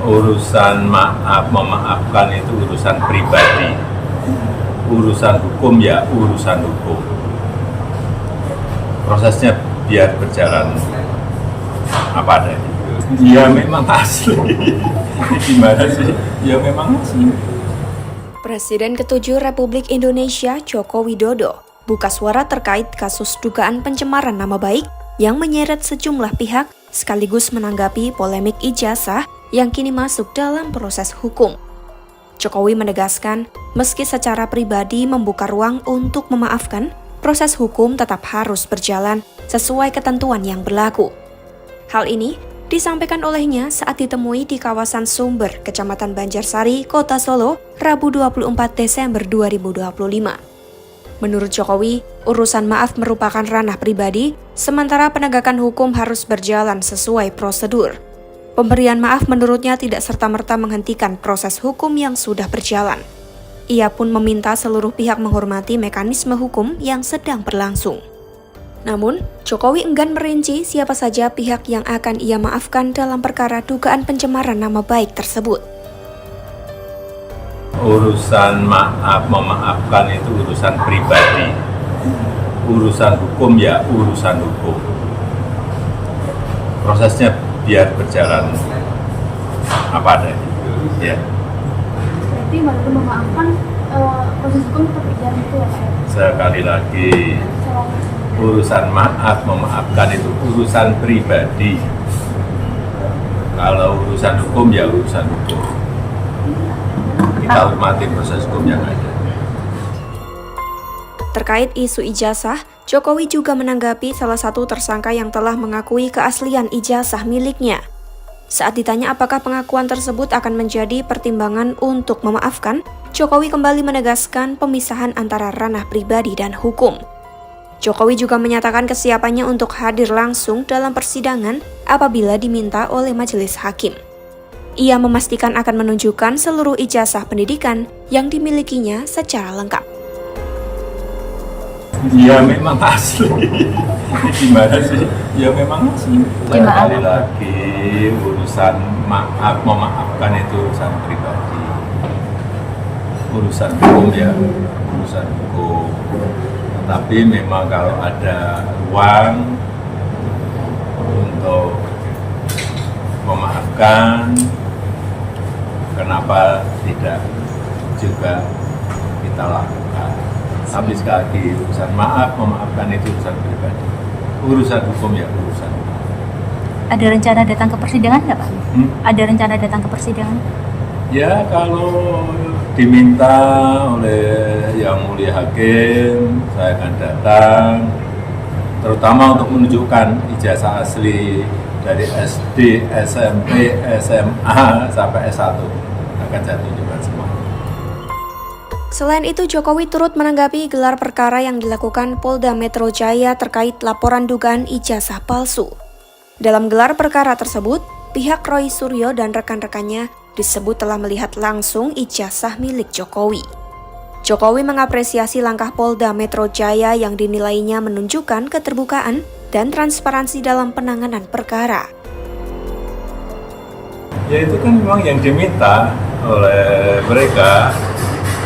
Urusan maaf memaafkan itu urusan pribadi, urusan hukum ya urusan hukum. Prosesnya biar berjalan apa adanya. Ya memang asli. Gimana sih? Ya memang asli. Presiden ke-7 Republik Indonesia Joko Widodo buka suara terkait kasus dugaan pencemaran nama baik yang menyeret sejumlah pihak sekaligus menanggapi polemik ijazah yang kini masuk dalam proses hukum. Jokowi menegaskan, meski secara pribadi membuka ruang untuk memaafkan, proses hukum tetap harus berjalan sesuai ketentuan yang berlaku. Hal ini disampaikan olehnya saat ditemui di kawasan Sumber, Kecamatan Banjarsari, Kota Solo, Rabu 24 Desember 2025. Menurut Jokowi, urusan maaf merupakan ranah pribadi, sementara penegakan hukum harus berjalan sesuai prosedur. Pemberian maaf menurutnya tidak serta-merta menghentikan proses hukum yang sudah berjalan. Ia pun meminta seluruh pihak menghormati mekanisme hukum yang sedang berlangsung. Namun, Jokowi enggan merinci siapa saja pihak yang akan ia maafkan dalam perkara dugaan pencemaran nama baik tersebut. Urusan maaf memaafkan itu urusan pribadi, urusan hukum ya urusan hukum. Prosesnya biar berjalan apa adanya. Ya. Berarti walaupun memaafkan, proses hukum tetap berjalan itu ya Pak? Sekali lagi, urusan maaf memaafkan itu urusan pribadi. Kalau urusan hukum ya urusan hukum. Kita hormati proses hukum yang ada. Terkait isu ijazah, Jokowi juga menanggapi salah satu tersangka yang telah mengakui keaslian ijazah miliknya. Saat ditanya apakah pengakuan tersebut akan menjadi pertimbangan untuk memaafkan, Jokowi kembali menegaskan pemisahan antara ranah pribadi dan hukum. Jokowi juga menyatakan kesiapannya untuk hadir langsung dalam persidangan apabila diminta oleh majelis hakim. Ia memastikan akan menunjukkan seluruh ijazah pendidikan yang dimilikinya secara lengkap. Ya memang asli. Gimana sih? Ya memang asli. Sekali lagi, urusan maaf memaafkan itu urusan pribadi. Urusan hukum ya urusan hukum. Tapi memang kalau ada ruang untuk memaafkan, kenapa tidak juga kita lakukan. Tapi sekali lagi, urusan maaf memaafkan itu urusan pribadi. Urusan hukum ya urusan hukum. Ada rencana datang ke persidangan nggak Pak? Ada rencana datang ke persidangan? Ya kalau diminta oleh yang mulia hakim, saya akan datang, terutama untuk menunjukkan ijazah asli dari SD, SMP, SMA, sampai S1. Akan saya tunjukkan semua. Selain itu, Jokowi turut menanggapi gelar perkara yang dilakukan Polda Metro Jaya terkait laporan dugaan ijazah palsu. Dalam gelar perkara tersebut, pihak Roy Suryo dan rekan-rekannya disebut telah melihat langsung ijazah milik Jokowi. Jokowi mengapresiasi langkah Polda Metro Jaya yang dinilainya menunjukkan keterbukaan dan transparansi dalam penanganan perkara. Ya itu kan memang yang diminta oleh mereka,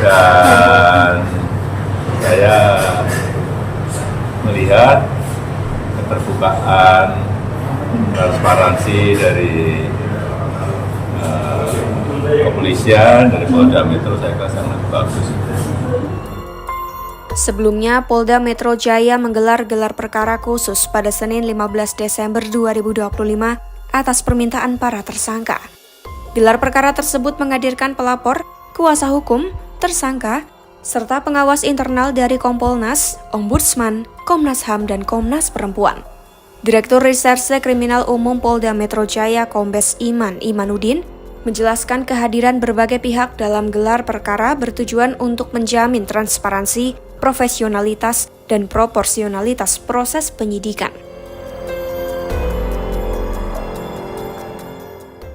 dan saya melihat keterbukaan, transparansi dari kepolisian, dari Polda Metro, saya kira sangat bagus. Sebelumnya, Polda Metro Jaya menggelar gelar perkara khusus pada Senin 15 Desember 2025 atas permintaan para tersangka. Gelar perkara tersebut menghadirkan pelapor, kuasa hukum, tersangka, serta pengawas internal dari Kompolnas, Ombudsman, Komnas HAM, dan Komnas Perempuan. Direktur Reserse Kriminal Umum Polda Metro Jaya Kombes Imanudin menjelaskan kehadiran berbagai pihak dalam gelar perkara bertujuan untuk menjamin transparansi, profesionalitas, dan proporsionalitas proses penyidikan.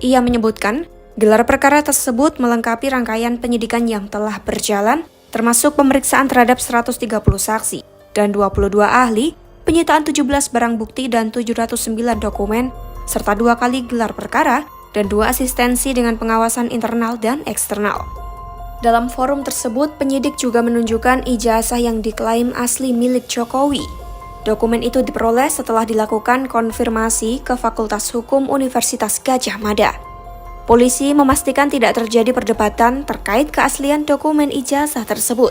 Ia menyebutkan, gelar perkara tersebut melengkapi rangkaian penyidikan yang telah berjalan, termasuk pemeriksaan terhadap 130 saksi dan 22 ahli, penyitaan 17 barang bukti dan 709 dokumen, serta 2 kali gelar perkara dan 2 asistensi dengan pengawasan internal dan eksternal. Dalam forum tersebut, penyidik juga menunjukkan ijazah yang diklaim asli milik Jokowi. Dokumen itu diperoleh setelah dilakukan konfirmasi ke Fakultas Hukum Universitas Gadjah Mada. Polisi memastikan tidak terjadi perdebatan terkait keaslian dokumen ijazah tersebut.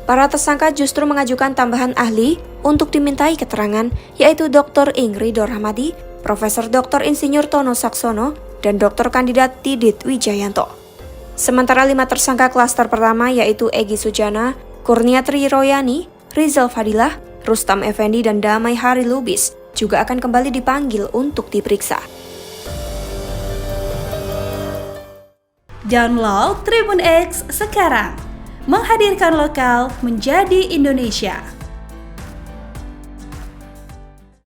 Para tersangka justru mengajukan tambahan ahli untuk dimintai keterangan, yaitu Dr. Ingrido Rahmadi, Profesor Dr. Insinyur Tono Saksono, dan Dr. Kandidat Didit Wijayanto. Sementara 5 tersangka klaster pertama yaitu Egy Sujana, Kurniatri Royani, Rizal Fadilah, Rustam Effendi, dan Damai Hari Lubis juga akan kembali dipanggil untuk diperiksa. Download Tribun X sekarang, menghadirkan lokal menjadi Indonesia.